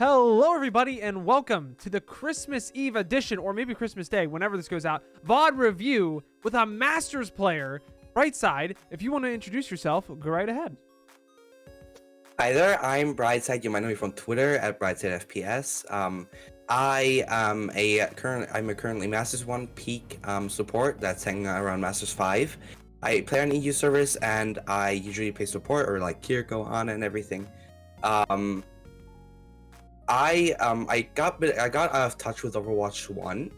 Hello, everybody, and welcome to the Christmas Eve edition, or maybe Christmas Day, whenever this goes out, VOD review with a Masters player. Brightside, if you want to introduce yourself, go right ahead. Hi there, I'm Brightside. You might know me from Twitter at BrightsideFPS. I'm a currently Masters 1 peak support that's hanging out around Masters 5. I play on EU servers and I usually play support or like Kiriko on and everything. I got out of touch with Overwatch 1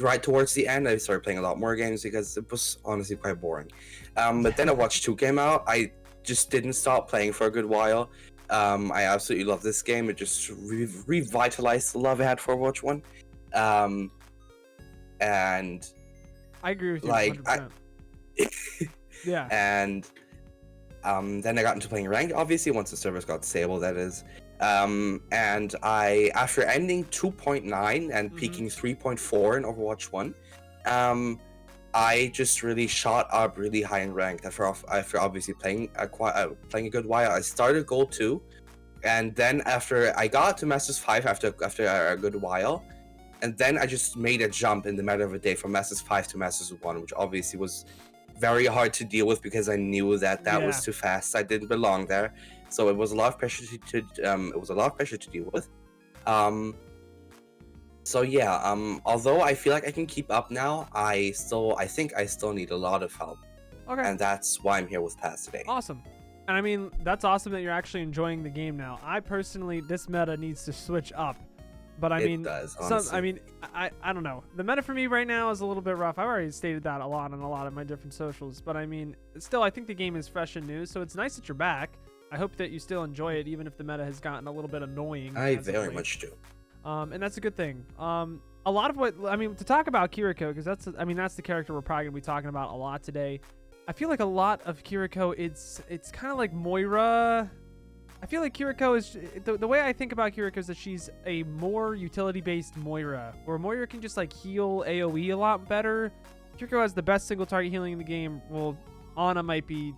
right towards the end. I started playing a lot more games because it was honestly quite boring. But then Overwatch 2 came out. I just didn't stop playing for a good while. I absolutely love this game. It just revitalized the love I had for Overwatch 1. And I agree with you. like 100%. Yeah. And then I got into playing ranked, obviously, once the servers got stable, that is. And I, after ending 2.9 and peaking 3.4 in Overwatch 1, I just really shot up really high in ranked after obviously playing a good while. I started Gold 2, and then after I got to Masters 5 after a good while, and then I just made a jump in the matter of a day from Masters 5 to Masters 1, which obviously was very hard to deal with because I knew that was too fast. I didn't belong there, so it was a lot of pressure to deal with. So yeah, although I feel like I can keep up now, I think I still need a lot of help. Okay. And that's why I'm here with Paz today. Awesome. And I mean, that's awesome that you're actually enjoying the game now. I personally, this meta needs to switch up. But I mean, I don't know. The meta for me right now is a little bit rough. I've already stated that a lot on a lot of my different socials. But I mean, still, I think the game is fresh and new. So it's nice that you're back. I hope that you still enjoy it, even if the meta has gotten a little bit annoying. I very much do. And that's a good thing. A lot of what, I mean, to talk about Kiriko, because that's the character we're probably going to be talking about a lot today. I feel like a lot of Kiriko, it's kind of like Moira. I feel like Kiriko is, the way I think about Kiriko is that she's a more utility-based Moira, where Moira can just like heal AoE a lot better. Kiriko has the best single target healing in the game. Well, Ana might be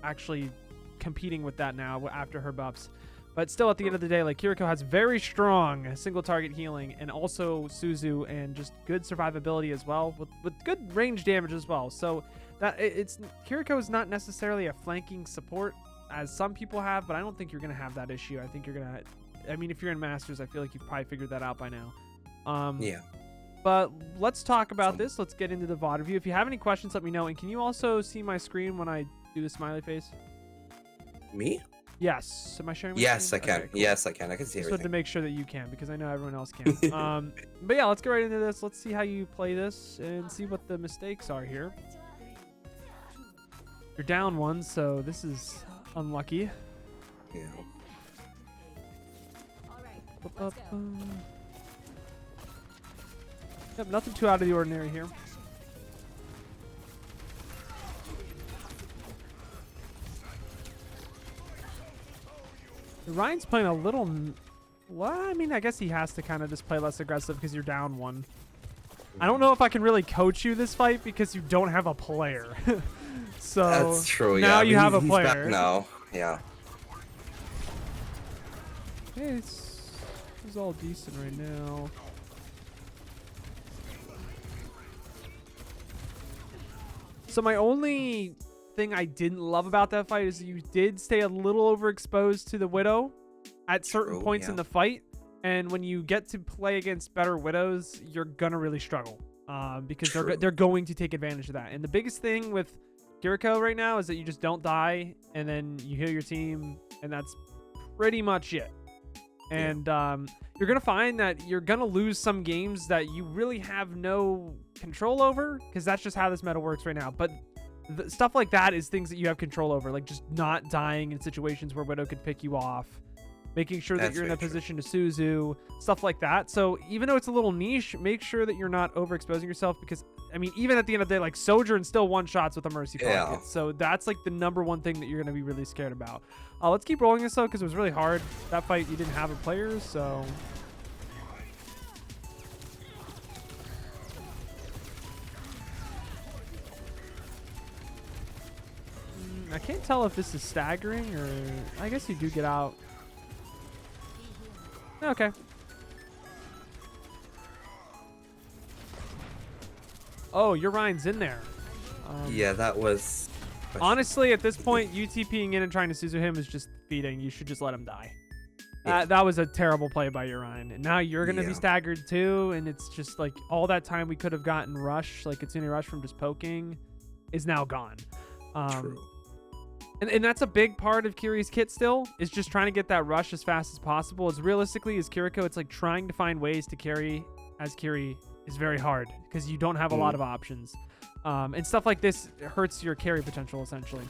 actually competing with that now after her buffs. But still, at the end of the day, like, Kiriko has very strong single target healing, and also Suzu, and just good survivability as well, with good range damage as well. So that Kiriko is not necessarily a flanking support as some people have, but I don't think you're gonna have that issue. I think you're gonna, I mean, if you're in Masters, I feel like you've probably figured that out by now. Yeah. But let's talk about this. Let's get into the VOD review. If you have any questions, let me know. And can you also see my screen when I do the smiley face? Me? Yes. Am I sharing my Yes, screen? I can. Okay, cool. Yes, I can. I can see Just everything. wanted to make sure that you can, because I know everyone else can. But yeah, let's get right into this. Let's see how you play this and see what the mistakes are here. You're down one, so this is unlucky. Yeah. Yep, nothing too out of the ordinary here. Ryan's playing a little... Well, I mean, I guess he has to kind of just play less aggressive because you're down one. I don't know if I can really coach you this fight because you don't have a player. So that's true. Now you have a he's player. Back now. Yeah. Hey, it's all decent right now. So my only thing I didn't love about that fight is you did stay a little overexposed to the Widow at certain points in the fight, and when you get to play against better Widows, you're gonna really struggle because they're going to take advantage of that. And the biggest thing with Kiriko right now is that you just don't die, and then you heal your team, and that's pretty much it. And you're gonna find that you're gonna lose some games that you really have no control over, because that's just how this meta works right now. But stuff like that is things that you have control over, like just not dying in situations where Widow could pick you off, making sure that you're in a position to Suzu, stuff like that. So even though it's a little niche, make sure that you're not overexposing yourself, because I mean, even at the end of the day, like, Sojourn still one-shots with a Mercy target. So that's like the #1 thing that you're going to be really scared about. Let's keep rolling this though, because it was really hard. That fight, you didn't have a player, so... I can't tell if this is staggering, or I guess you do get out. Okay. Oh, your Ryan's in there. Yeah, that was... Honestly, at this point, you TPing in and trying to Suzu him is just feeding. You should just let him die. Yeah. That was a terrible play by Urian. And now you're going to be staggered too. And it's just like all that time we could have gotten rush, like Kitsune rush from just poking, is now gone. True. And that's a big part of Kiri's kit still, is just trying to get that rush as fast as possible. As realistically as Kiriko, it's like trying to find ways to carry as Kiri is very hard because you don't have a lot of options. And stuff like this hurts your carry potential, essentially.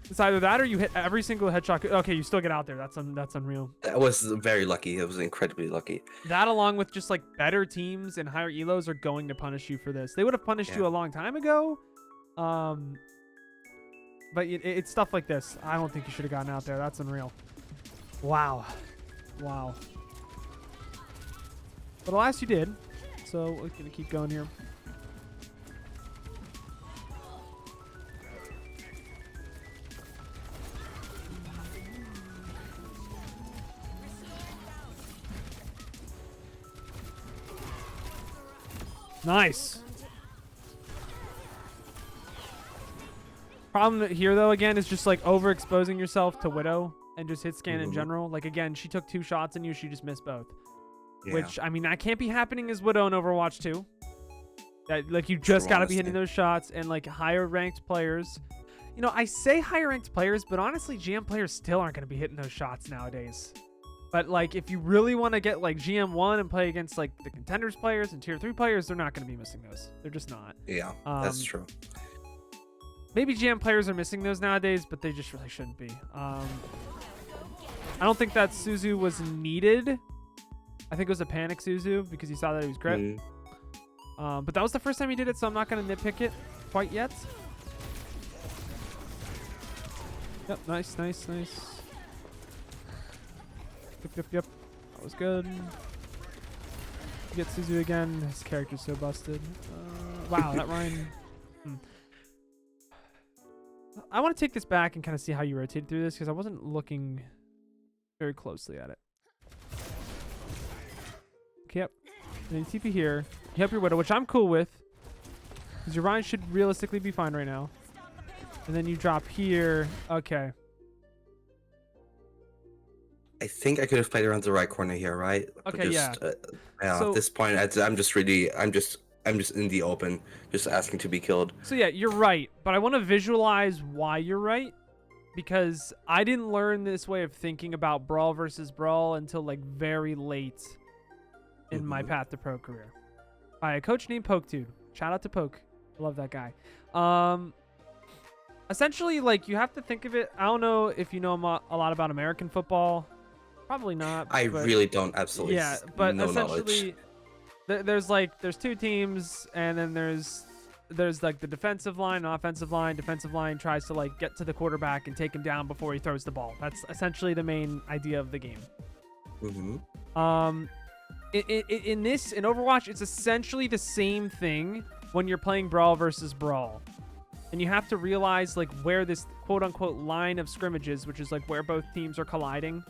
It's either that or you hit every single headshot. Okay, you still get out there. That's unreal. That was very lucky. It was incredibly lucky. That, along with just like better teams and higher elos, are going to punish you for this. They would have punished you a long time ago. But it's stuff like this. I don't think you should have gotten out there. That's unreal. Wow. Wow. But alas, you did. So we're going to keep going here. Nice. Problem here, though, again, is just like overexposing yourself to Widow and just hit scan in general. Like, again, she took 2 shots and she just missed both. Yeah. Which, I mean, that can't be happening as Widow in Overwatch 2. That, like, you just got to be hitting those shots. And, like, higher ranked players. You know, I say higher ranked players, but honestly, GM players still aren't going to be hitting those shots nowadays. But, like, if you really want to get, like, GM1 and play against, like, the contenders players and tier 3 players, they're not going to be missing those. They're just not. Yeah, that's true. Maybe GM players are missing those nowadays, but they just really shouldn't be. I don't think that Suzu was needed. I think it was a panic Suzu because he saw that he was crit. But that was the first time he did it, so I'm not going to nitpick it quite yet. Yep, nice, nice, nice. Yep. That was good. Get Suzu again. His character's so busted. Wow, that Ryan... I want to take this back and kind of see how you rotate through this because I wasn't looking very closely at it. Okay, yep. And then you TP here. You help your Widow, which I'm cool with because your Ryan should realistically be fine right now. And then you drop here. Okay. I think I could have played around the right corner here, right? Okay, just, yeah. So, at this point, I'm just in the open, just asking to be killed. So yeah, you're right, but I want to visualize why you're right, because I didn't learn this way of thinking about brawl versus brawl until like very late in my path to pro career. By a coach named PokeTude. Shout out to Poke. I love that guy. Essentially, like, you have to think of it. I don't know if you know a lot about American football. Probably not. I really don't. Absolutely. Yeah, but no essentially, there's 2 teams, and then there's like the defensive line, offensive line. Defensive line tries to like get to the quarterback and take him down before he throws the ball. That's essentially the main idea of the game. In Overwatch, it's essentially the same thing when you're playing brawl versus brawl. And you have to realize like where this quote unquote line of scrimmages, which is like where both teams are colliding.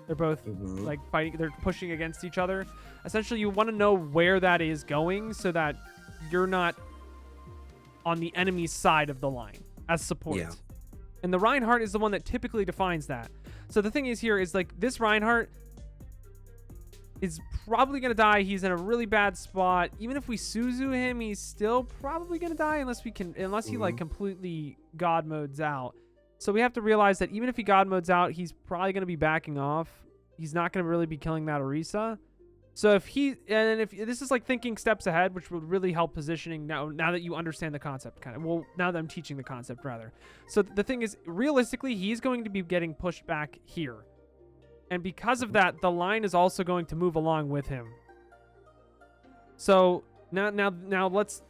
They're both like fighting, they're pushing against each other. Essentially, you want to know where that is going so that you're not on the enemy's side of the line as support. Yeah. And the Reinhardt is the one that typically defines that. So the thing is here is like this Reinhardt is probably going to die. He's in a really bad spot. Even if we Suzu him, he's still probably going to die unless he like completely God modes out. So we have to realize that even if he God modes out, he's probably going to be backing off. He's not going to really be killing that Orisa. So if this is like thinking steps ahead, which would really help positioning now that you understand the concept kind of. Well, now that I'm teaching the concept rather. So the thing is, realistically, he's going to be getting pushed back here. And because of that, the line is also going to move along with him. So now does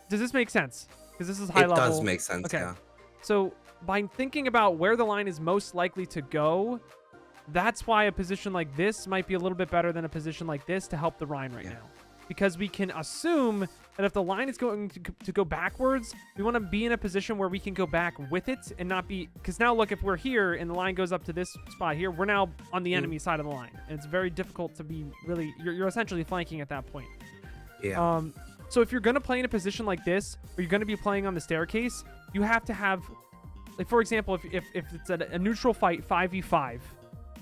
this make sense? Because this is high level. It does make sense. Okay. Yeah. So by thinking about where the line is most likely to go, that's why a position like this might be a little bit better than a position like this to help the Rhine right now. because we can assume that if the line is going to go backwards, we want to be in a position where we can go back with it and not be, because now look, if we're here and the line goes up to this spot here, we're now on the enemy side of the line, and it's very difficult to be really, you're essentially flanking at that point. Yeah. So if you're going to play in a position like this, or you're going to be playing on the staircase, you have to have, like, for example, if it's a neutral fight 5v5,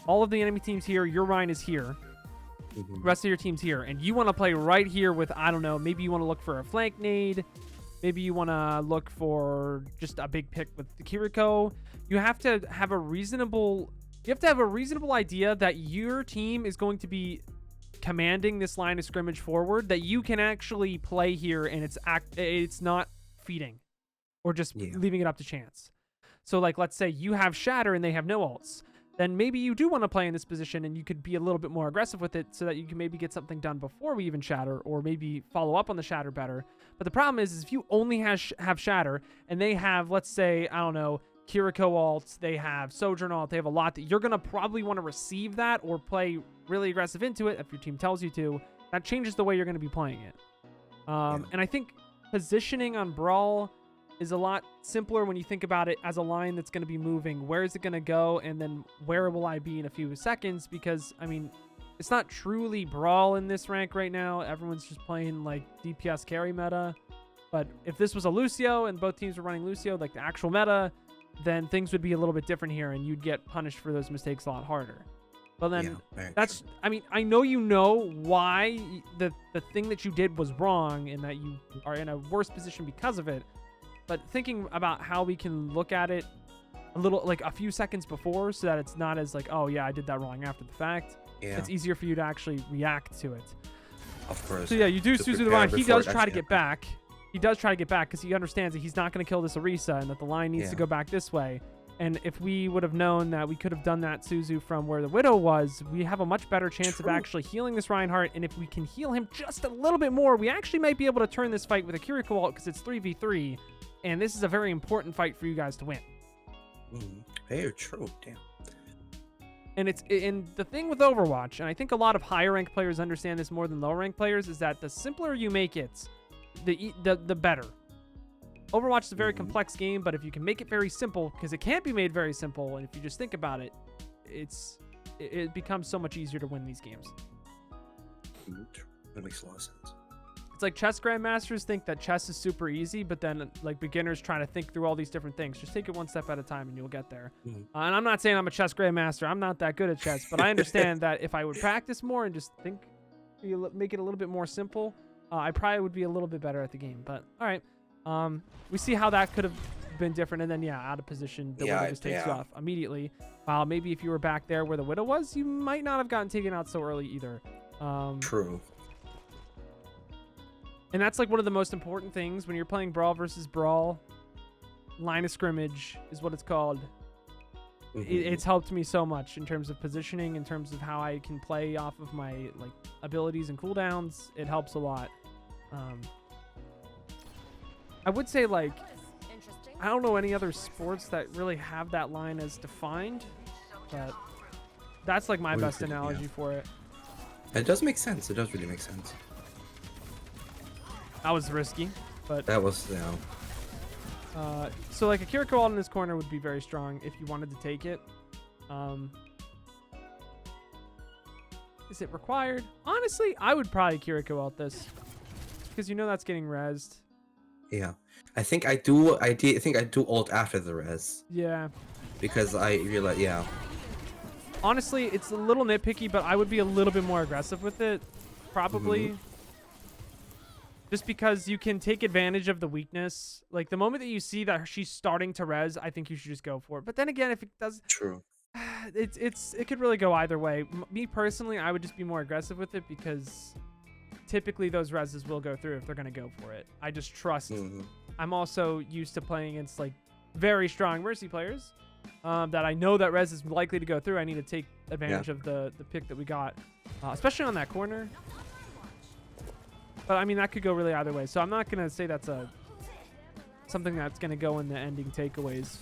all of the enemy teams here, your Rhine is here, the rest of your team's here, and you want to play right here with, I don't know, maybe you want to look for a flank nade, maybe you want to look for just a big pick with the Kiriko. You have to have a reasonable idea that your team is going to be commanding this line of scrimmage forward, that you can actually play here and it's not feeding or just leaving it up to chance. So like, let's say you have Shatter and they have no ults, then maybe you do want to play in this position and you could be a little bit more aggressive with it so that you can maybe get something done before we even Shatter, or maybe follow up on the Shatter better. But the problem is if you only have Shatter and they have, let's say, I don't know, Kiriko ults, they have Sojourn ult, they have a lot, that you're going to probably want to receive that or play really aggressive into it if your team tells you to. That changes the way you're going to be playing it. And I think positioning on Brawl is a lot simpler when you think about it as a line that's going to be moving. Where is it going to go? And then where will I be in a few seconds? Because, I mean, it's not truly Brawl in this rank right now. Everyone's just playing, like, DPS carry meta. But if this was a Lucio and both teams were running Lucio, like the actual meta, then things would be a little bit different here, and you'd get punished for those mistakes a lot harder. But then that's true. I mean, I know you know why the thing that you did was wrong and that you are in a worse position because of it. But thinking about how we can look at it a little, like a few seconds before, so that it's not as like, oh yeah, I did that wrong after the fact. Yeah. It's easier for you to actually react to it. Of course. So yeah, you do Suzu the Rhine. He does try to get back. He does try to get back because he understands that he's not going to kill this Orisa and that the line needs to go back this way. And if we would have known that we could have done that Suzu from where the Widow was, we have a much better chance of actually healing this Reinhardt. And if we can heal him just a little bit more, we actually might be able to turn this fight with a Kiriko ult because it's 3v3. And this is a very important fight for you guys to win. Very true. Damn. And the thing with Overwatch, and I think a lot of higher ranked players understand this more than lower ranked players, is that the simpler you make it, the better. Overwatch is a very complex game, but if you can make it very simple, because it can't be made very simple, and if you just think about it, it becomes so much easier to win these games. That makes a lot of sense. It's like chess grandmasters think that chess is super easy, but then like beginners trying to think through all these different things. Just take it one step at a time and you'll get there. And I'm not saying I'm a chess grandmaster. I'm not that good at chess, but I understand that if I would practice more and just make it a little bit more simple, I probably would be a little bit better at the game. But all right, we see how that could have been different. And then out of position, the Widow just takes you off immediately. While maybe if you were back there where the Widow was, you might not have gotten taken out so early either. True. And that's like one of the most important things when you're playing Brawl versus Brawl. Line of scrimmage is what it's called. It's helped me so much in terms of positioning, in terms of how I can play off of my like abilities and cooldowns. It helps a lot. I would say, like, I don't know any other sports that really have that line as defined, but that's like my best analogy for it. It does make sense. It does really make sense. That was risky, but that was so like a Kiriko ult in this corner would be very strong if you wanted to take it. Is it required? Honestly, I would probably Kiriko ult this because you know that's getting rezzed. Yeah, I think I do. I think I do ult after the res. Yeah, because I realize. Yeah. Honestly, it's a little nitpicky, but I would be a little bit more aggressive with it, probably. Just because you can take advantage of the weakness. Like the moment that you see that she's starting to res, I think you should just go for it. But then again, if it does, it could really go either way. Me personally, I would just be more aggressive with it because typically those reses will go through if they're going to go for it. I just trust. I'm also used to playing against like very strong Mercy players that I know that res is likely to go through. I need to take advantage of the pick that we got, especially on that corner. But I mean, that could go really either way. So I'm not going to say that's something that's going to go in the ending takeaways.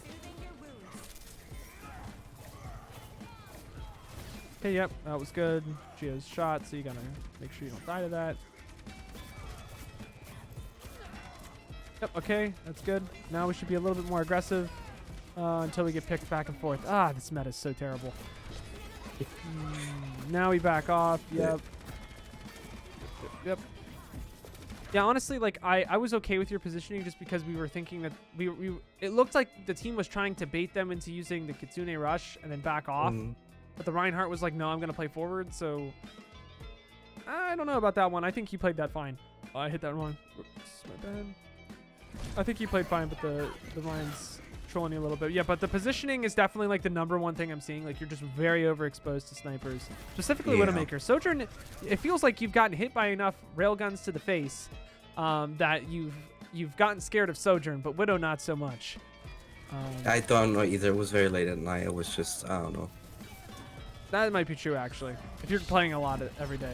Okay, yep, that was good. Geo's shot, so you got to make sure you don't die to that. Yep, okay, that's good. Now we should be a little bit more aggressive until we get picked back and forth. Ah, this meta is so terrible. Now we back off. Yep. Yep. Yeah, honestly, like I was okay with your positioning just because we were thinking that it looked like the team was trying to bait them into using the Kitsune rush and then back off. But the Reinhardt was like, no, I'm going to play forward. So I don't know about that one. I think he played that fine. Oh, I hit that wrong. Oops, my bad. I think he played fine, but the Ryan's trolling you a little bit. Yeah, but the positioning is definitely like the #1 thing I'm seeing. Like you're just very overexposed to snipers, specifically Widowmaker. Sojourn, it feels like you've gotten hit by enough railguns to the face that you've gotten scared of Sojourn, but Widow not so much. I don't know either. It was very late at night. It was just, I don't know. That might be true actually. If you're playing a lot every day.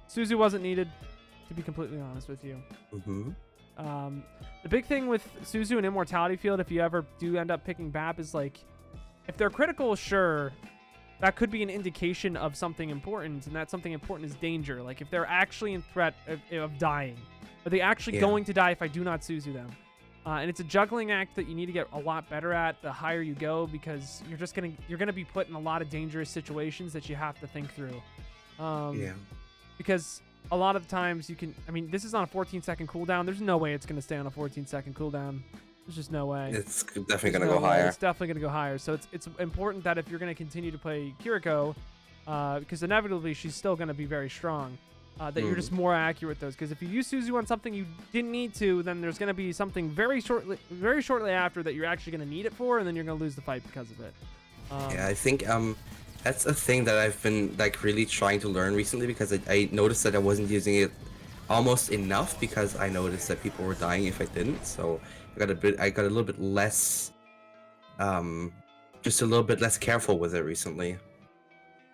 Suzu wasn't needed, to be completely honest with you. The big thing with Suzu and Immortality Field, if you ever do end up picking BAP, is like, if they're critical, sure, that could be an indication of something important, and that something important is danger. Like, if they're actually in threat of dying, are they actually going to die if I do not Suzu them? And it's a juggling act that you need to get a lot better at the higher you go, because you're gonna be put in a lot of dangerous situations that you have to think through. Because a lot of times you can, I mean, this is on a 14-second cooldown. There's no way it's going to stay on a 14-second cooldown. There's just no way. It's definitely going to go higher. It's definitely going to go higher. So it's important that if you're going to continue to play Kiriko, because inevitably she's still going to be very strong, that you're just more accurate with those. Because if you use Suzu on something you didn't need to, then there's going to be something very shortly after that you're actually going to need it for, and then you're going to lose the fight because of it. Yeah, I think that's a thing that I've been like really trying to learn recently, because I noticed that I wasn't using it almost enough, because I noticed that people were dying if I didn't. So I got a little bit less, just a little bit less careful with it recently.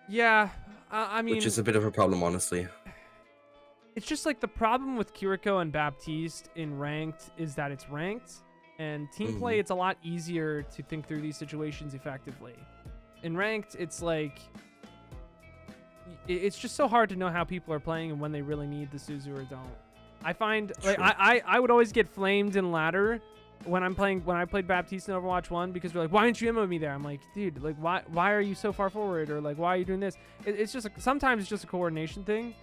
Yeah, I mean, which is a bit of a problem, honestly. It's just like the problem with Kiriko and Baptiste in ranked is that it's ranked, and team play, it's a lot easier to think through these situations effectively. In ranked, it's like, it's just so hard to know how people are playing and when they really need the Suzu or don't. I find, like, I would always get flamed in ladder when I played Baptiste in Overwatch 1, because they're like, why didn't you ammo me there? I'm like, dude, like, why are you so far forward? Or like, why are you doing this? It's just, sometimes it's just a coordination thing.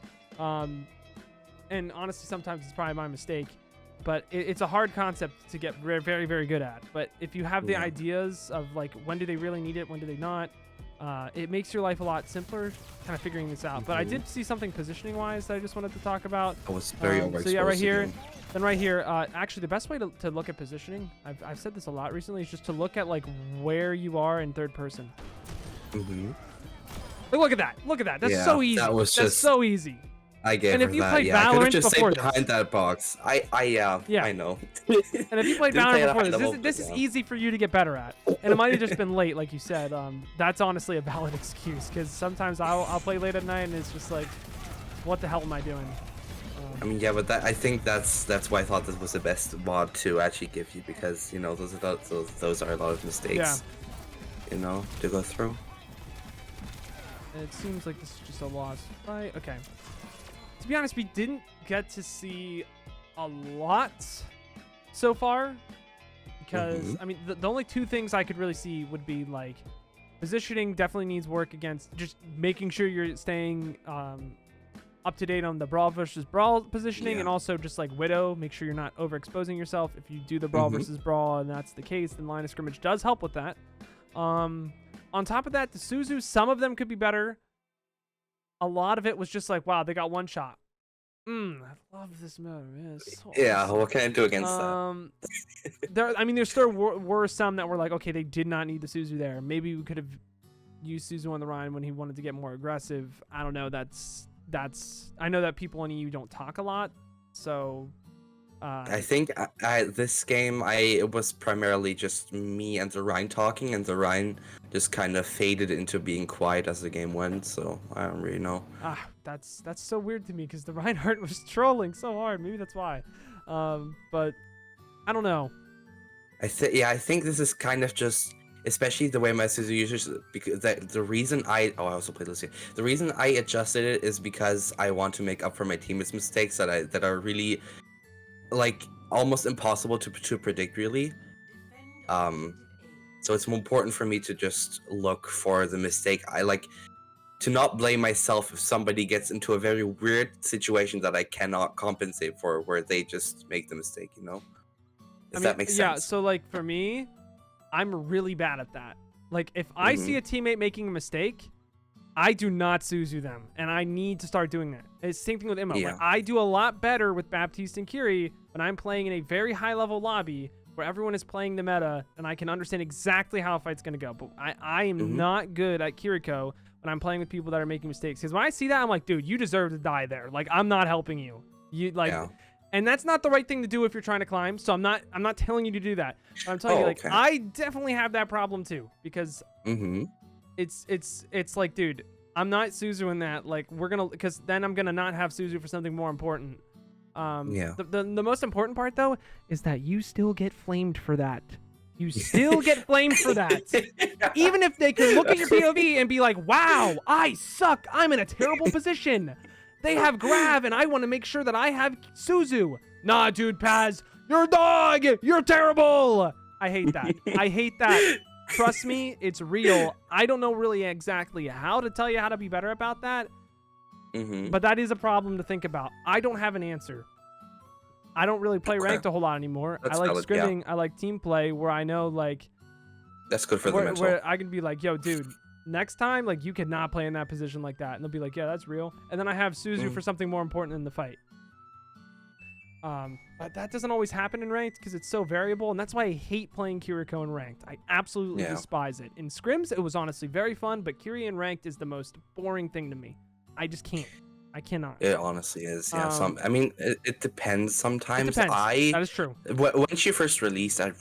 And honestly, sometimes it's probably my mistake. But it's a hard concept to get very, very, very good at. But if you have the ideas of like, when do they really need it, when do they not, it makes your life a lot simpler, kind of figuring this out. But I did see something positioning wise that I just wanted to talk about. I was very overexposed. So yeah, right here, again. Then right here, actually the best way to look at positioning, I've said this a lot recently, is just to look at like where you are in third person. Look at that! Look at that! That's so easy. That's so easy. I gave and if you that. played I could have just before stayed behind that box. I know. And if you played Valorant before this is easy for you to get better at. And it might have just been late, like you said. That's honestly a valid excuse, because sometimes I'll play late at night and it's just like, what the hell am I doing? I mean, yeah, but I think that's why I thought this was the best mod to actually give you, because you know those are a lot of mistakes. You know, to go through. It seems like this is just a loss, right? Okay. To be honest, we didn't get to see a lot so far, because I mean, the only two things I could really see would be like positioning definitely needs work against, just making sure you're staying up to date on the brawl versus brawl positioning, and also just like Widow, make sure you're not overexposing yourself. If you do the brawl versus brawl and that's the case, then line of scrimmage does help with that. On top of that, the Suzu, some of them could be better. A lot of it was just like, wow, they got one shot. I love this mode. Man, so awesome. What can I do against that? There still were some that were like, okay, they did not need the Suzu there. Maybe we could have used Suzu on the Rhine when he wanted to get more aggressive. I don't know. I know that people in EU don't talk a lot, so. I think this game, it was primarily just me and the Rhine talking, and the Rhine just kind of faded into being quiet as the game went, so I don't really know. That's so weird to me, because the Reinhardt was trolling so hard. Maybe that's why. But I don't know. I think this is kind of just, especially the way my Suzu users, because the reason I also play Lucio. The reason I adjusted it is because I want to make up for my teammates' mistakes that are really like almost impossible to predict really. So it's more important for me to just look for the mistake. I like to not blame myself if somebody gets into a very weird situation that I cannot compensate for, where they just make the mistake, you know? If that makes sense. Yeah, so like for me, I'm really bad at that. Like if I see a teammate making a mistake, I do not Suzu them, and I need to start doing that. It's the same thing with Immo. Yeah. Like, I do a lot better with Baptiste and Kiri when I'm playing in a very high level lobby where everyone is playing the meta and I can understand exactly how a fight's gonna go. But I am not good at Kiriko when I'm playing with people that are making mistakes. Because when I see that, I'm like, dude, you deserve to die there. Like, I'm not helping you. You like, and that's not the right thing to do if you're trying to climb. So I'm not telling you to do that. But I'm telling you, like, I definitely have that problem too, because it's like, dude, I'm not Suzuing that. Like, because then I'm gonna not have Suzu for something more important. The most important part though is that you still get flamed for that. You still get flamed for that. Even if they can look at your POV and be like, wow, I suck. I'm in a terrible position. They have Grav and I want to make sure that I have Suzu. Nah, dude, Paz, you're a dog. You're terrible. I hate that. I hate that. Trust me, it's real. I don't know really exactly how to tell you how to be better about that. But that is a problem to think about. I don't have an answer. I don't really play ranked a whole lot anymore. I like scrimming. I like team play where I know, like, that's good for the mental. Where I can be like, yo, dude, next time, like, you cannot play in that position like that. And they'll be like, yeah, that's real. And then I have Suzu for something more important in the fight. But that doesn't always happen in ranked because it's so variable, and that's why I hate playing Kiriko in ranked. I absolutely despise it. In scrims, it was honestly very fun, but Kiri in ranked is the most boring thing to me. I just can't. I cannot. It honestly is. Yeah. I mean, it depends sometimes. It depends. That is true. When she first released, I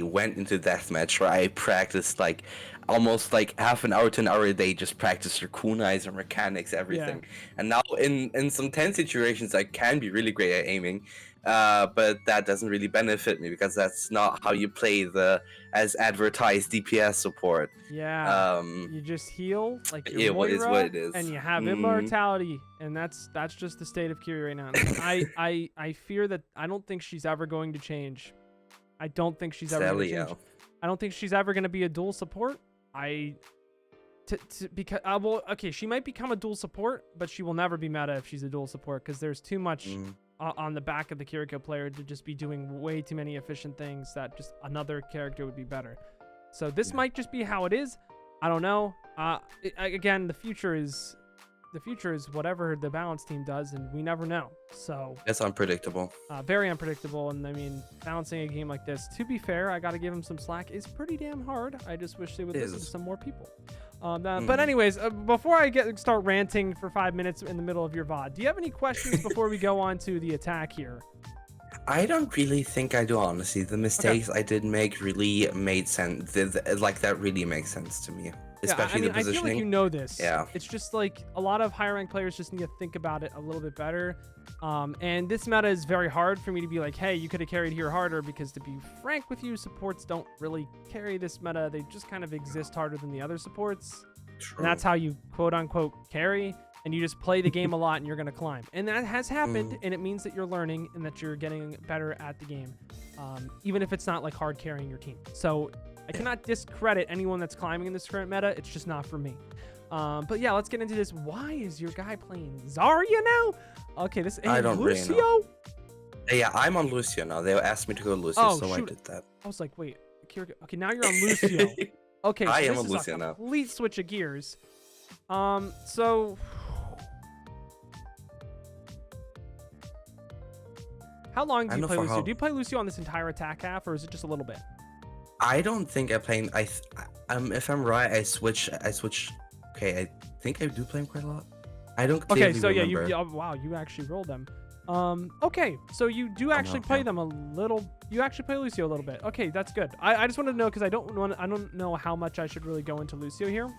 went into deathmatch where I practiced like almost like half an hour to an hour a day, just practice her kunais, her mechanics, everything. And now in some tense situations, I can be really great at aiming. But that doesn't really benefit me because that's not how you play the as advertised DPS support. Yeah. You just heal like your Moira, is what it is. And you have immortality, and that's just the state of Kiri right now. I fear that I don't think she's ever going to change. I don't think she's ever going to change. I don't think she's ever going to be a dual support. Because well, okay, she might become a dual support, but she will never be meta if she's a dual support because there's too much on the back of the Kiriko player to just be doing way too many efficient things that just another character would be better. So this might just be how it is. I don't know. Again, the future is whatever the balance team does, and we never know. So it's unpredictable. Very unpredictable. And I mean, balancing a game like this, to be fair, I got to give him some slack, is pretty damn hard. I just wish they would listen to some more people. But anyways, before I start ranting for 5 minutes in the middle of your VOD, do you have any questions before we go on to the attack here? I don't really think I do, honestly. The mistakes I did make really made sense. Like, that really makes sense to me. Especially the positioning. I feel like you know this. Yeah. It's just like a lot of higher ranked players just need to think about it a little bit better. And this meta is very hard for me to be like, hey, you could have carried here harder, because to be frank with you, supports don't really carry this meta. They just kind of exist harder than the other supports. True. And that's how you quote unquote carry. And you just play the game a lot and you're going to climb. And that has happened. And it means that you're learning and that you're getting better at the game. Even if it's not like hard carrying your team. So I cannot discredit anyone that's climbing in this current meta. It's just not for me. But yeah, let's get into this. Why is your guy playing Zarya now? Okay, this is Lucio? Really know. Yeah, I'm on Lucio now. They asked me to go Lucio, so I did that. I was like, wait, Kiriko. Okay, now you're on Lucio. Okay, so I am on Lucio now. Complete switch of gears. So how long do you play Lucio? Do you play Lucio on this entire attack half, or is it just a little bit? I don't think I play. If I'm right, I switch. Okay, I think I do play him quite a lot. I don't. Okay, so remember. Wow, you actually rolled them. Okay, so you do actually play them a little. You actually play Lucio a little bit. Okay, that's good. I just wanted to know because I don't know how much I should really go into Lucio here.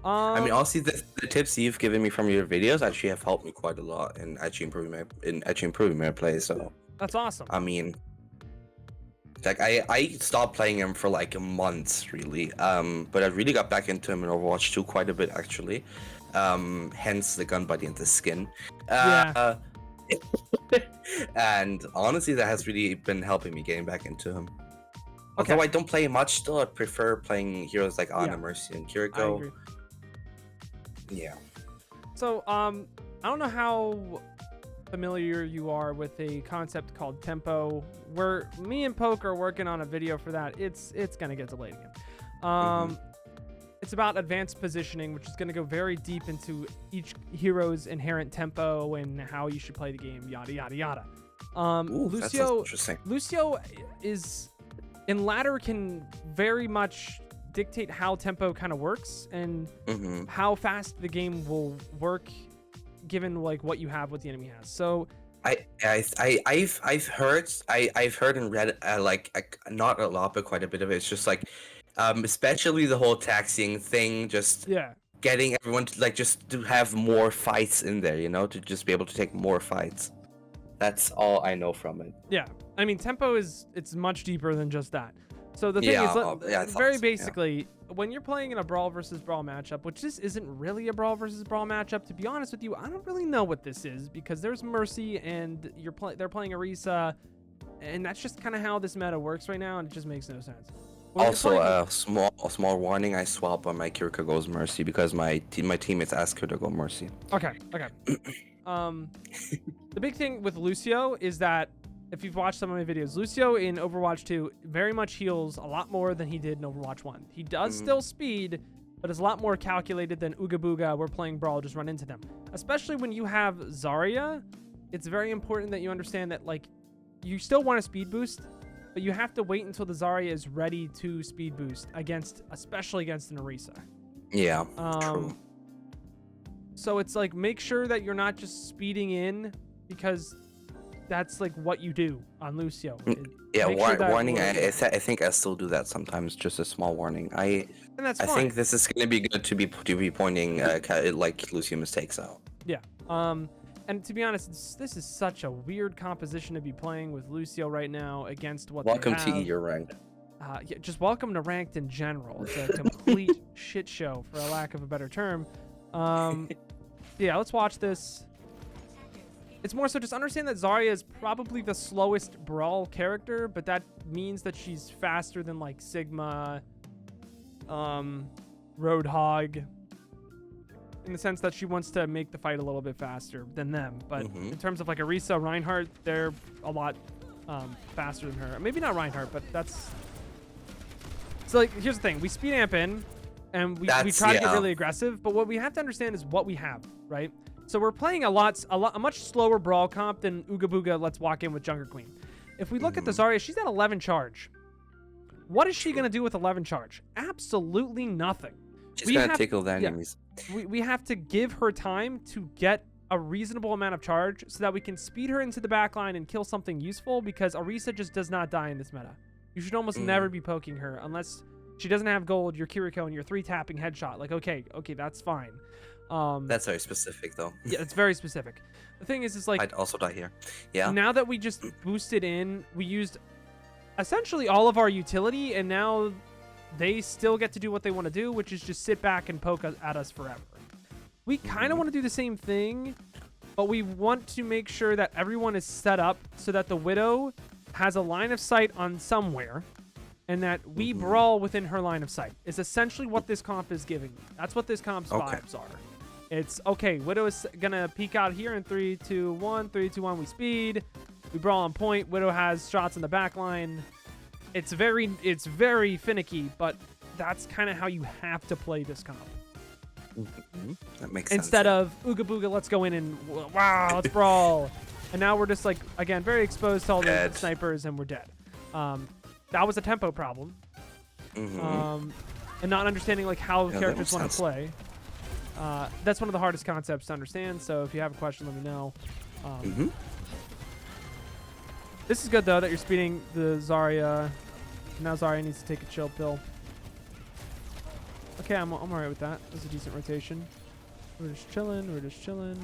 I mean, honestly, the tips you've given me from your videos actually have helped me quite a lot in actually improving my play. So that's awesome. I mean, Like I stopped playing him for like months really. But I really got back into him in Overwatch 2 quite a bit actually. Hence the gun buddy and the skin. Yeah. And honestly, that has really been helping me getting back into him. Okay. Although I don't play much still, I prefer playing heroes like Ana, Yeah. Mercy, and I Kiriko. agree. Yeah. So, I don't know how familiar you are with a concept called tempo. Where me and Poke are working on a video for that. It's gonna get delayed again. It's about advanced positioning, which is gonna go very deep into each hero's inherent tempo and how you should play the game. Yada yada yada. Ooh, that sounds interesting. Lucio is in ladder can very much dictate how tempo kind of works and how fast the game will work given like what you have, what the enemy has. So I've heard and read not a lot but quite a bit of it. It's just like especially the whole taxiing thing, just getting everyone to like just to have more fights in there, you know, to just be able to take more fights. That's all I know from it. Yeah, I mean tempo it's much deeper than just that. So the thing is, very basically, when you're playing in a brawl versus brawl matchup, which this isn't really a brawl versus brawl matchup, to be honest with you, I don't really know what this is because there's Mercy and they're playing Orisa, and that's just kind of how this meta works right now, and it just makes no sense. Also, a small warning: I swap on my Kiriko goes Mercy because my teammates ask her to go Mercy. Okay. The big thing with Lucio is that if you've watched some of my videos, Lucio in Overwatch 2 very much heals a lot more than he did in Overwatch 1. He does still speed, but is a lot more calculated than Ooga Booga. We're playing Brawl, just run into them. Especially when you have Zarya, it's very important that you understand that like you still want a speed boost, but you have to wait until the Zarya is ready to speed boost especially against an Orisa. Yeah, true. So it's like make sure that you're not just speeding in because that's like what you do on Lucio. Warning. I think I still do that sometimes. Just a small warning. And that's fine. I think this is going to be good to be pointing like Lucio mistakes out. Yeah. And to be honest, this is such a weird composition to be playing with Lucio right now against what. Welcome they have. to your ranked. Just welcome to ranked in general. It's a complete shit show, for a lack of a better term. Yeah, let's watch this. It's more so just understand that Zarya is probably the slowest brawl character, but that means that she's faster than like Sigma, Roadhog, in the sense that she wants to make the fight a little bit faster than them. But in terms of like Orisa, Reinhardt, they're a lot faster than her. Maybe not Reinhardt, but that's... So like, here's the thing. We speed amp in, and we try to get really aggressive, but what we have to understand is what we have, right? So we're playing a much slower brawl comp than Ooga Booga Let's Walk In with Junker Queen. If we look at the Zarya, she's at 11 charge. What is she going to do with 11 charge? Absolutely nothing. She's going to tickle the enemies. We have to give her time to get a reasonable amount of charge so that we can speed her into the backline and kill something useful, because Orisa just does not die in this meta. You should almost never be poking her unless she doesn't have gold, you're Kiriko, and you're 3-tapping headshot. Like, okay, that's fine. That's very specific, though. Yeah, it's very specific. The thing is like... I'd also die here. Yeah. Now that we just boosted in, we used essentially all of our utility, and now they still get to do what they want to do, which is just sit back and poke at us forever. We kind of want to do the same thing, but we want to make sure that everyone is set up so that the Widow has a line of sight on somewhere, and that we brawl within her line of sight. Is essentially what this comp is giving me. That's what this comp's vibes are. It's, okay, Widow is going to peek out here in 3, 2, 1. 3, 2, 1, we speed. We brawl on point. Widow has shots in the back line. It's very finicky, but that's kind of how you have to play this comp. That makes sense. Instead of, Ooga Booga, let's go in and, wow, let's brawl. And now we're just, like, again, very exposed to all the snipers, and we're dead. That was a tempo problem. And not understanding, like, how characters want to play. That's one of the hardest concepts to understand, so if you have a question, let me know. This is good, though, that you're speeding the Zarya. Now Zarya needs to take a chill pill. Okay, I'm alright with that. That was a decent rotation. We're just chilling.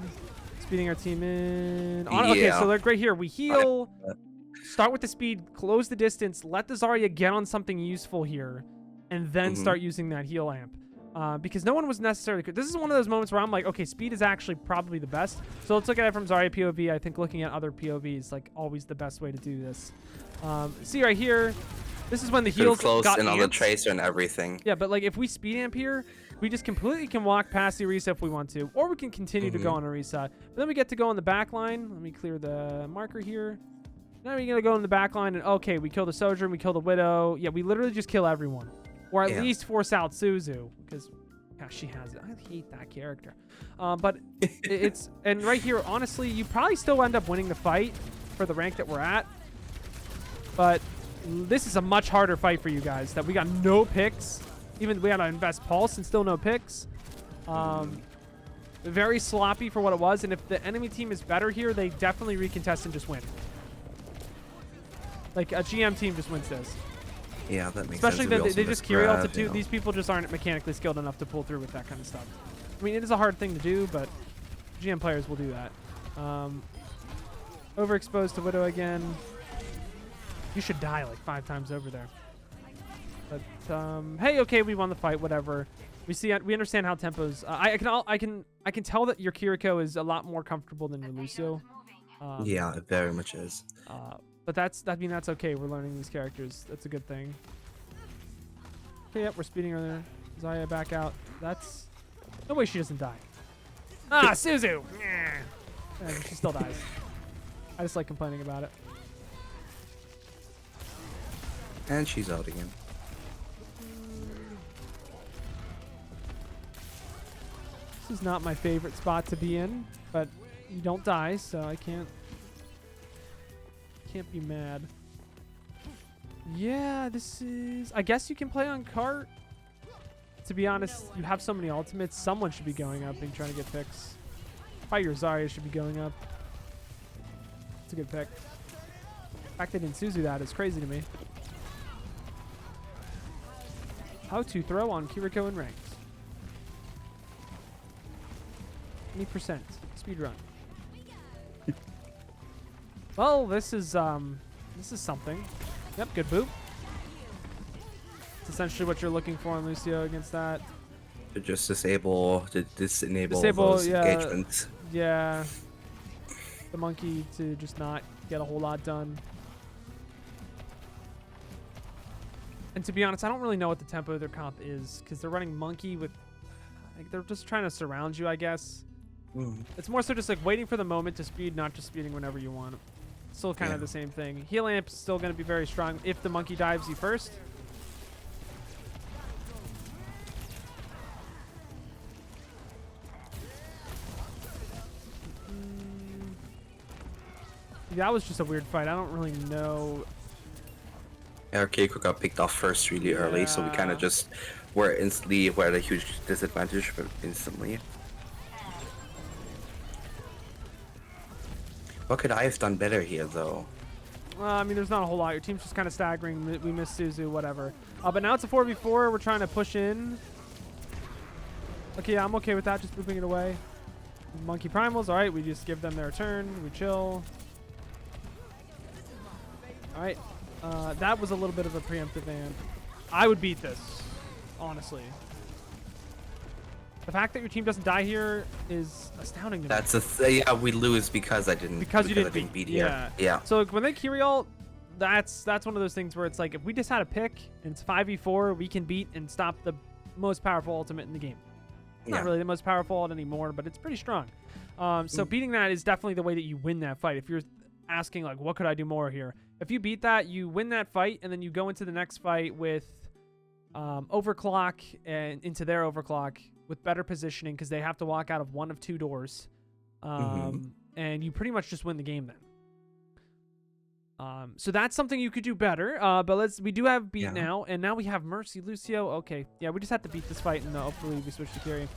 Speeding our team in. Okay, so like right here, we heal start with the speed, close the distance, let the Zarya get on something useful here, and then start using that heal amp. Because no one was necessarily... This is one of those moments where I'm like, okay, speed is actually probably the best. So let's look at it from Zarya POV. I think looking at other POVs like always the best way to do this. See right here, this is when the heals got and all the amped. tracer and everything. Yeah, but like if we speed amp here, we just completely can walk past the reset if we want to, or we can continue to go on a reset. But then we get to go on the back line. Let me clear the marker here. Now we're gonna go in the back line and okay, we kill the Sojourn, we kill the Widow. Yeah, we literally just kill everyone. Or at least force out Suzu, because gosh, she has it. I hate that character. But it's and right here, honestly, you probably still end up winning the fight for the rank that we're at. But this is a much harder fight for you guys. That we got no picks. Even we had to invest pulse and still no picks. Very sloppy for what it was. And if the enemy team is better here, they definitely recontest and just win. Like a GM team just wins this. Yeah, that makes sense. Especially they just carry ulted too. You know. These people just aren't mechanically skilled enough to pull through with that kind of stuff. I mean, it is a hard thing to do, but GM players will do that. Overexposed to Widow again. You should die like 5 times over there. But hey, okay, we won the fight. Whatever. We understand how tempos. I can tell that your Kiriko is a lot more comfortable than your Lucio. Yeah, it very much is. But that's okay. We're learning these characters. That's a good thing. Okay, yep, we're speeding her there. Zarya back out. That's no way she doesn't die. Ah, Suzu. And she still dies. I just like complaining about it. And she's out again. This is not my favorite spot to be in, but you don't die, so I can't be mad. Yeah, this is... I guess you can play on cart. To be honest, you have so many ultimates. Someone should be going up and trying to get picks. Probably your Zarya should be going up. It's a good pick. The fact they didn't Suzu that is crazy to me. How to throw on Kiriko in ranked. 20% speed run. Well, this is something. Yep, good boop. It's essentially what you're looking for on Lucio against that. To just disable those engagements. Yeah. The monkey to just not get a whole lot done. And to be honest, I don't really know what the tempo of their comp is because they're running monkey with, like, they're just trying to surround you, I guess. It's more so just like waiting for the moment to speed, not just speeding whenever you want. Still kind of the same thing. Heal amp is still going to be very strong if the monkey dives you first. That was just a weird fight. I don't really know. Our Kiriko got picked off first really early, so we kind of just were at a huge disadvantage instantly. What could I have done better here, though? I mean, there's not a whole lot. Your team's just kind of staggering. We missed Suzu, whatever. But now it's a 4v4. We're trying to push in. Okay, yeah, I'm okay with that. Just moving it away. Monkey primals. All right, we just give them their turn. We chill. All right. That was a little bit of a preemptive amp. I would beat this, honestly. The fact that your team doesn't die here is astounding to me. Yeah, we lose because I didn't. Because you didn't beat here. Yeah. So when they Kiri ult, that's one of those things where it's like if we just had a pick and it's 5v4, we can beat and stop the most powerful ultimate in the game. Not really the most powerful ult anymore, but it's pretty strong. So beating that is definitely the way that you win that fight. If you're asking like, what could I do more here? If you beat that, you win that fight, and then you go into the next fight with overclock and into their overclock with better positioning because they have to walk out of one of 2 doors. And you pretty much just win the game then. So that's something you could do better. But we do have beat now, and now we have Mercy, Lucio. Okay, yeah, we just have to beat this fight, and hopefully we switch to carry.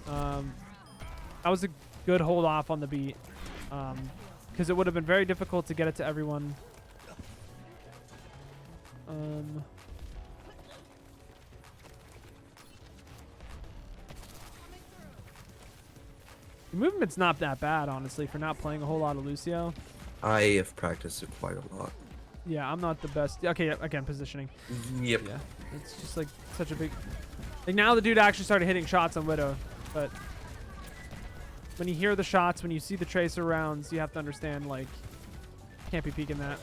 That was a good hold off on the beat because it would have been very difficult to get it to everyone. The movement's not that bad, honestly, for not playing a whole lot of Lucio. I have practiced it quite a lot. Yeah, I'm not the best. Okay, yeah, again, positioning. Yep. Yeah, it's just like such a big. Like now the dude actually started hitting shots on Widow, but when you hear the shots, when you see the tracer rounds, you have to understand like can't be peeking that.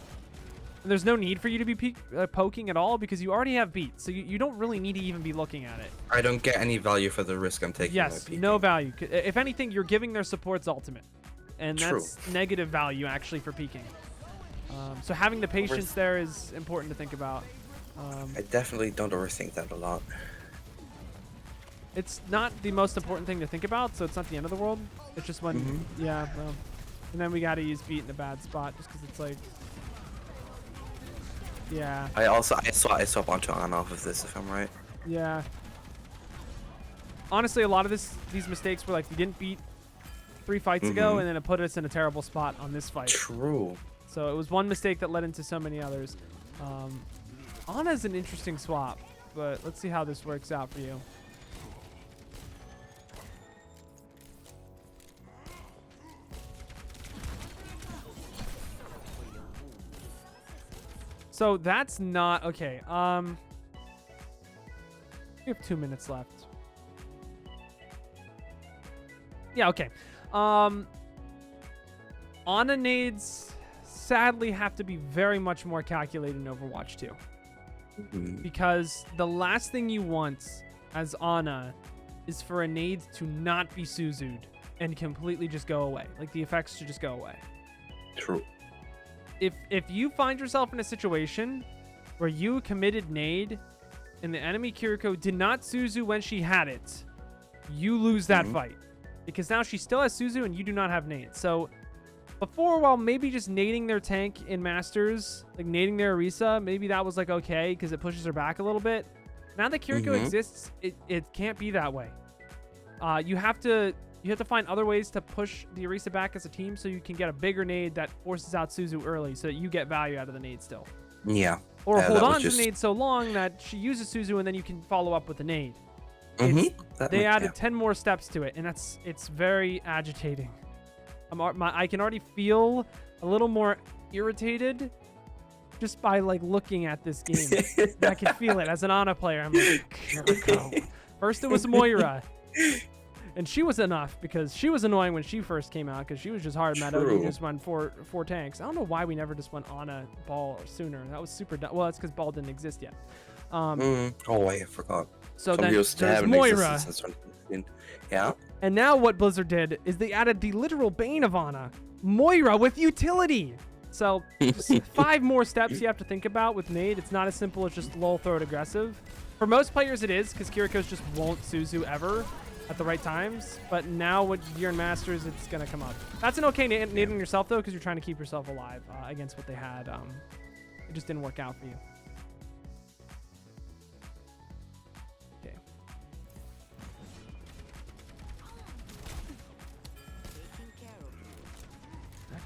And there's no need for you to be poking at all because you already have beat, so you don't really need to even be looking at it. I don't get any value for the risk I'm taking. Yes, no value. If anything, you're giving their supports ultimate, and True. that's negative value actually for peeking. So having the patience there is important to think about. I definitely don't overthink that a lot. It's not the most important thing to think about, so it's not the end of the world. It's just when, yeah, well, and then we got to use beat in a bad spot just because it's like, yeah. I swap onto on off of this if I'm right. Yeah. Honestly, a lot of these mistakes were like we didn't beat 3 fights ago, and then it put us in a terrible spot on this fight. True. So it was one mistake that led into so many others. Ana's an interesting swap, but let's see how this works out for you. So that's not okay. We have 2 minutes left. Yeah, okay. Ana nades sadly have to be very much more calculated in Overwatch 2. Because the last thing you want as Ana is for a nade to not be Suzu'd and completely just go away. Like the effects should just go away. True. If you find yourself in a situation where you committed nade and the enemy Kiriko did not Suzu when she had it, you lose that fight. Because now she still has Suzu and you do not have nade. So before, while maybe just nading their tank in Masters, like nading their Orisa, maybe that was like okay because it pushes her back a little bit. Now that Kiriko exists, it can't be that way. You have to find other ways to push the Orisa back as a team so you can get a bigger nade that forces out Suzu early so that you get value out of the nade still. Yeah. Or hold on to the nade so long that she uses Suzu and then you can follow up with the nade. They added 10 more steps to it, and it's very agitating. I can already feel a little more irritated just by like looking at this game. I can feel it as an Ana player. I'm like, Kiriko. First it was Moira. And she was enough because she was annoying when she first came out because she was just hard meta. We just won four tanks. I don't know why we never just went Ana Ball sooner. That was super dumb. Well, it's because Ball didn't exist yet. Oh, wait, I forgot. So then there's Moira. Yeah. And now what Blizzard did is they added the literal bane of Ana, Moira with utility. So just 5 more steps you have to think about with nade. It's not as simple as just lull, throw it aggressive. For most players it is because Kiriko's just won't Suzu ever at the right times. But now with Year and Masters, it's going to come up. That's an okay nade on yourself though because you're trying to keep yourself alive against what they had. It just didn't work out for you.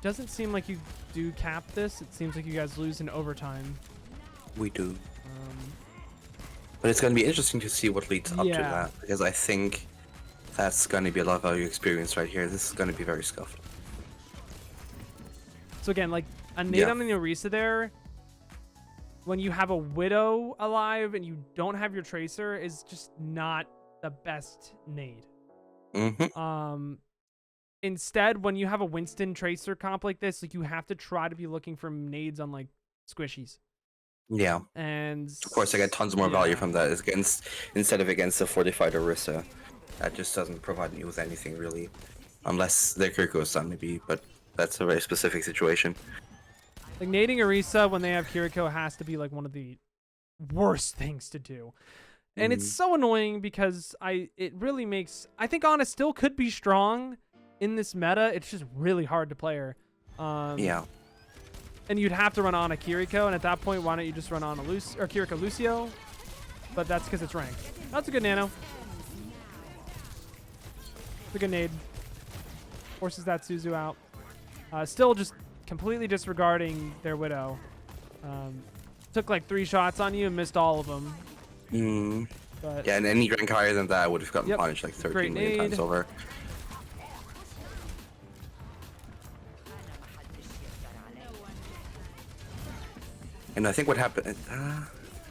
Doesn't seem like you do cap this. It seems like you guys lose in overtime. We do. But it's going to be interesting to see what leads up to that. Because I think that's going to be a lot of value experience right here. This is going to be very scuffed. So again, like a nade on the Orisa there, when you have a Widow alive and you don't have your Tracer, is just not the best nade. Instead, when you have a Winston Tracer comp like this, like you have to try to be looking for nades on like squishies. Yeah. And of course, I get tons more value from that instead of against a fortified Orisa. That just doesn't provide me with anything really, unless their Kiriko is done maybe. But that's a very specific situation. Like nading Orisa when they have Kiriko has to be like one of the worst things to do. And it's so annoying because it really makes, I think Ana still could be strong in this meta. It's just really hard to play her. Yeah. And you'd have to run on a Kiriko, and at that point, why don't you just run on a Kiriko Lucio? But that's because it's ranked. That's a good nano. It's a good nade. Forces that Suzu out. Still just completely disregarding their Widow. Took like 3 shots on you and missed all of them. But yeah, and any rank higher than that, I would have gotten punished like 13 million times over. And I think what happened. I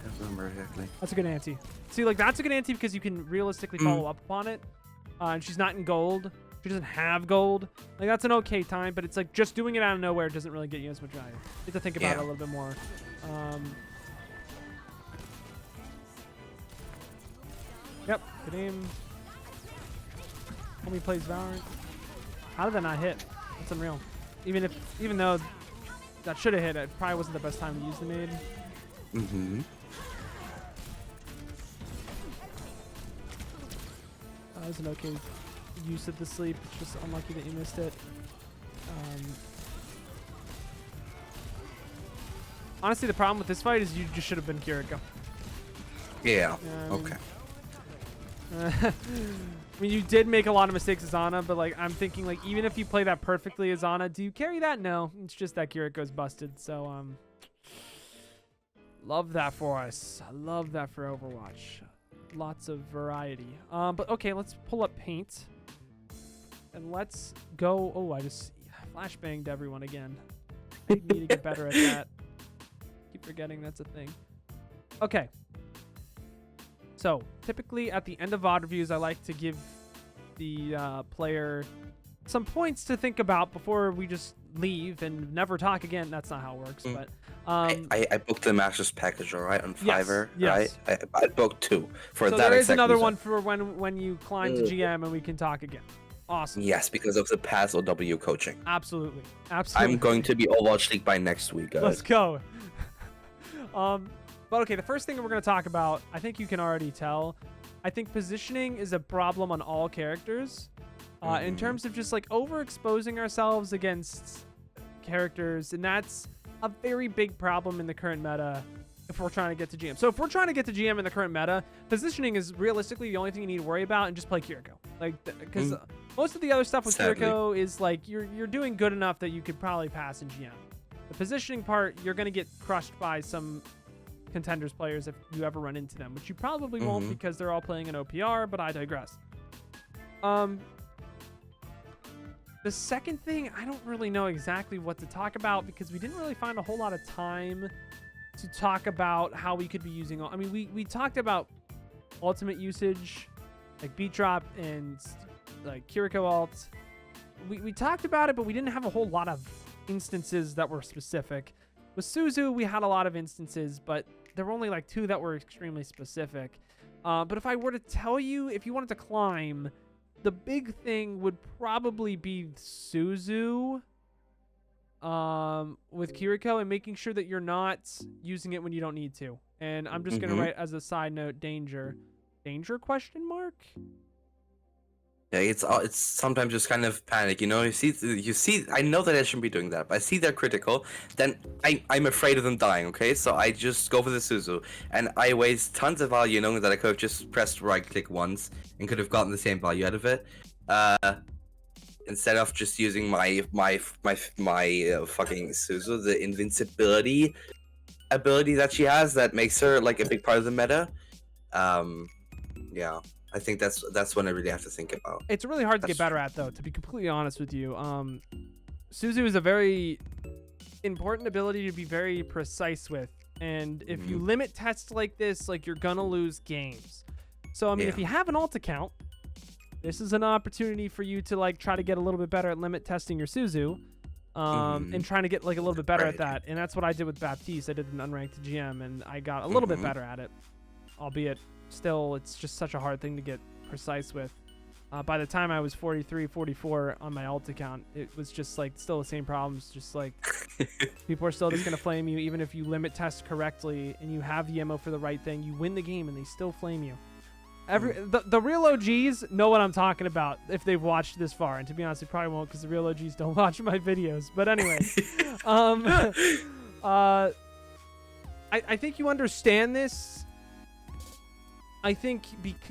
don't remember exactly. That's a good ante. See, like that's a good ante because you can realistically follow up upon it. And she's not in gold. She doesn't have gold. Like that's an okay time, but it's like just doing it out of nowhere doesn't really get you as much value. You have to think about it a little bit more. Yep, good aim. Homie plays Valorant. How did that not hit? That's unreal. Even though that should have hit, it probably wasn't the best time to use the nade. That was an okay use of the sleep. It's just unlucky that you missed it. Honestly, the problem with this fight is you just should have been Kiriko. Yeah. Okay. I mean, you did make a lot of mistakes as Ana, but like I'm thinking, like even if you play that perfectly as Ana, do you carry that? No, it's just that Kiriko's busted. So love that for us. I love that for Overwatch. Lots of variety. But okay, let's pull up paint and let's go. Oh, I just flashbanged everyone again. I need to get better at that. Keep forgetting that's a thing. Okay. So typically at the end of VOD reviews, I like to give the player some points to think about before we just leave and never talk again. That's not how it works, but I booked the Masters package, all right, on Fiverr, yes. right? I booked 2 for so that. There is another one for when you climb to GM and we can talk again. Awesome. Yes, because of the past OW coaching. Absolutely. I'm going to be Overwatch League by next week, guys. Let's go. But okay, the first thing we're going to talk about, I think you can already tell, I think positioning is a problem on all characters. In terms of just like overexposing ourselves against characters, and that's a very big problem in the current meta if we're trying to get to GM. So if we're trying to get to GM in the current meta, positioning is realistically the only thing you need to worry about, and just play Kiriko. Like, because most of the other stuff with Kiriko is like you're doing good enough that you could probably pass in GM. The positioning part, you're going to get crushed by some contenders players if you ever run into them, which you probably won't because they're all playing an OPR, but I digress. The second thing, I don't really know exactly what to talk about because we didn't really find a whole lot of time to talk about how we could be using. I mean, we talked about ultimate usage, like beat drop and like Kiriko ult. We talked about it, but we didn't have a whole lot of instances that were specific. With Suzu, we had a lot of instances, but there were only like 2 that were extremely specific. But if I were to tell you, if you wanted to climb, the big thing would probably be Suzu with Kiriko and making sure that you're not using it when you don't need to. And I'm just going to write as a side note, danger. Danger question mark? Yeah, it's sometimes just kind of panic, you know. You see. I know that I shouldn't be doing that, but I see they're critical. Then I'm afraid of them dying. Okay, so I just go for the Suzu, and I waste tons of value knowing that I could have just pressed right click once and could have gotten the same value out of it, instead of just using my fucking Suzu, the invincibility ability that she has that makes her like a big part of the meta. Yeah. I think that's one I really have to think about. It's really hard to get better at, though, to be completely honest with you. Suzu is a very important ability to be very precise with. And if you limit tests like this, like you're going to lose games. So, I mean, if you have an alt account, this is an opportunity for you to like try to get a little bit better at limit testing your Suzu. And trying to get like a little bit better at that. And that's what I did with Baptiste. I did an unranked GM and I got a little bit better at it, albeit still it's just such a hard thing to get precise with. By the time I was 43, 44 on my alt account, it was just like still the same problems. Just like people are still just going to flame you even if you limit test correctly and you have the ammo for the right thing. You win the game and they still flame you. The real OGs know what I'm talking about if they've watched this far. And to be honest, they probably won't because the real OGs don't watch my videos. But anyway, I think you understand this. I think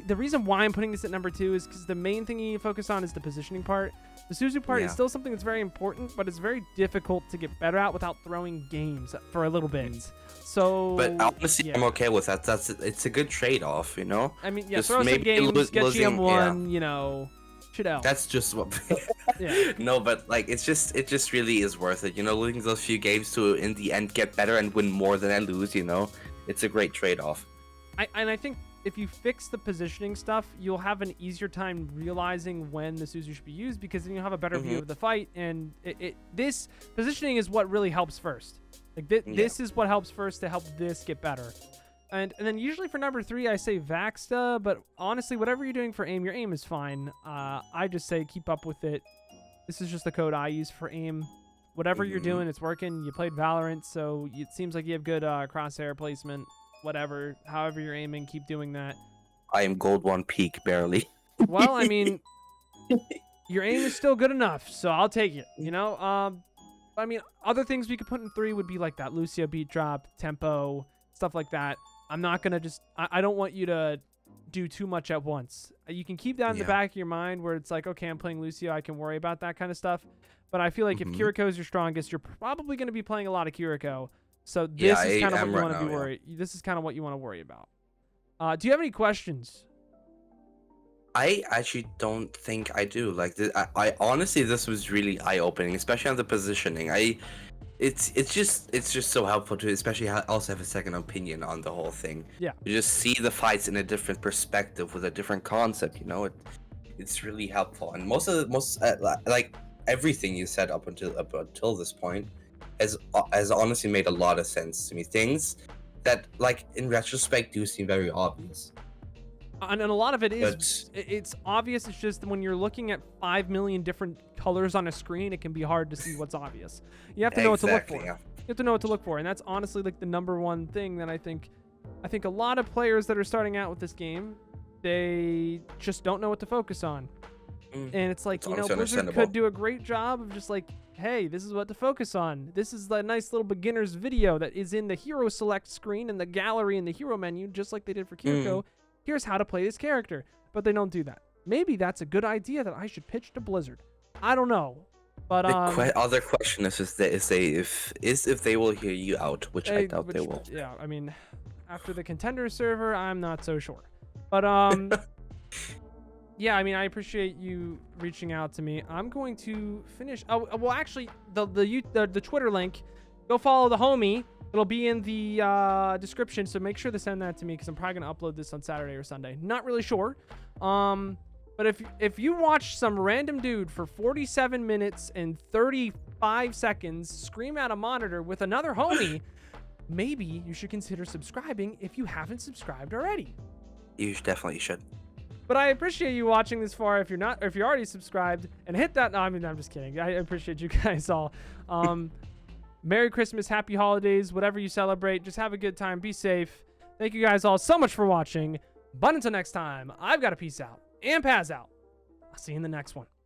the reason why I'm putting this at number 2 is because the main thing you need to focus on is the positioning part. The Suzu part is still something that's very important, but it's very difficult to get better at without throwing games for a little bit. So, but honestly, I'm okay with that. It's a good trade-off, you know. I mean, throw some games, get GM1, you know. Should help. That's just what. Yeah. No, but like it just really is worth it. You know, losing those few games to in the end get better and win more than I lose. You know, it's a great trade-off. I think if you fix the positioning stuff, you'll have an easier time realizing when the Suzu should be used, because then you'll have a better view of the fight. And this positioning is what really helps first. Like this is what helps first to help this get better. And then usually for number 3, I say Vaxta, but honestly, whatever you're doing for aim, your aim is fine. I just say keep up with it. This is just the code I use for aim. Whatever you're doing, it's working. You played Valorant, so it seems like you have good crosshair placement. Whatever, however you're aiming, keep doing that. I am gold 1 peak, barely. Well, I mean, your aim is still good enough, so I'll take it, you know? I mean, other things we could put in 3 would be like that Lucio beat drop, tempo, stuff like that. I'm not going to just... I don't want you to do too much at once. You can keep that in the back of your mind where it's like, okay, I'm playing Lucio, I can worry about that kind of stuff. But I feel like if Kiriko is your strongest, you're probably going to be playing a lot of Kiriko. So this is kind of what you want to be worried. This is kind of what you want to worry about. Do you have any questions? I actually don't think I do. Like, I honestly, this was really eye-opening, especially on the positioning. It's just so helpful to, especially also have a second opinion on the whole thing. Yeah. You just see the fights in a different perspective with a different concept. You know, it's really helpful. And most like everything you said up until this point has honestly made a lot of sense to me. Things that, like, in retrospect, do seem very obvious. And a lot of it is, it's obvious. It's just when you're looking at 5 million different colors on a screen, it can be hard to see what's obvious. You have to know what to look for. Yeah. You have to know what to look for. And that's honestly like the number one thing that I think a lot of players that are starting out with this game, they just don't know what to focus on. And it's like, you know, Blizzard could do a great job of just like, hey, this is what to focus on. This is the nice little beginner's video that is in the hero select screen and the gallery in the hero menu, just like they did for Kiriko. Here's how to play this character. But they don't do that. Maybe that's a good idea that I should pitch to Blizzard. I don't know. But the other question is if they will hear you out, which I doubt they will. Yeah, I mean, after the contender server, I'm not so sure. But yeah, I mean, I appreciate you reaching out to me. I'm going to finish. Oh, well, actually, the Twitter link, go follow the homie. It'll be in the description, so make sure to send that to me because I'm probably gonna upload this on Saturday or Sunday. Not really sure. But if you watch some random dude for 47 minutes and 35 seconds scream at a monitor with another homie, maybe you should consider subscribing if you haven't subscribed already. You definitely should. But I appreciate you watching this far. If you're not, or if you're already subscribed, and hit that. No, I mean, I'm just kidding. I appreciate you guys all. Merry Christmas, happy holidays, whatever you celebrate. Just have a good time. Be safe. Thank you guys all so much for watching. But until next time, I've got to peace out and Paz out. I'll see you in the next one.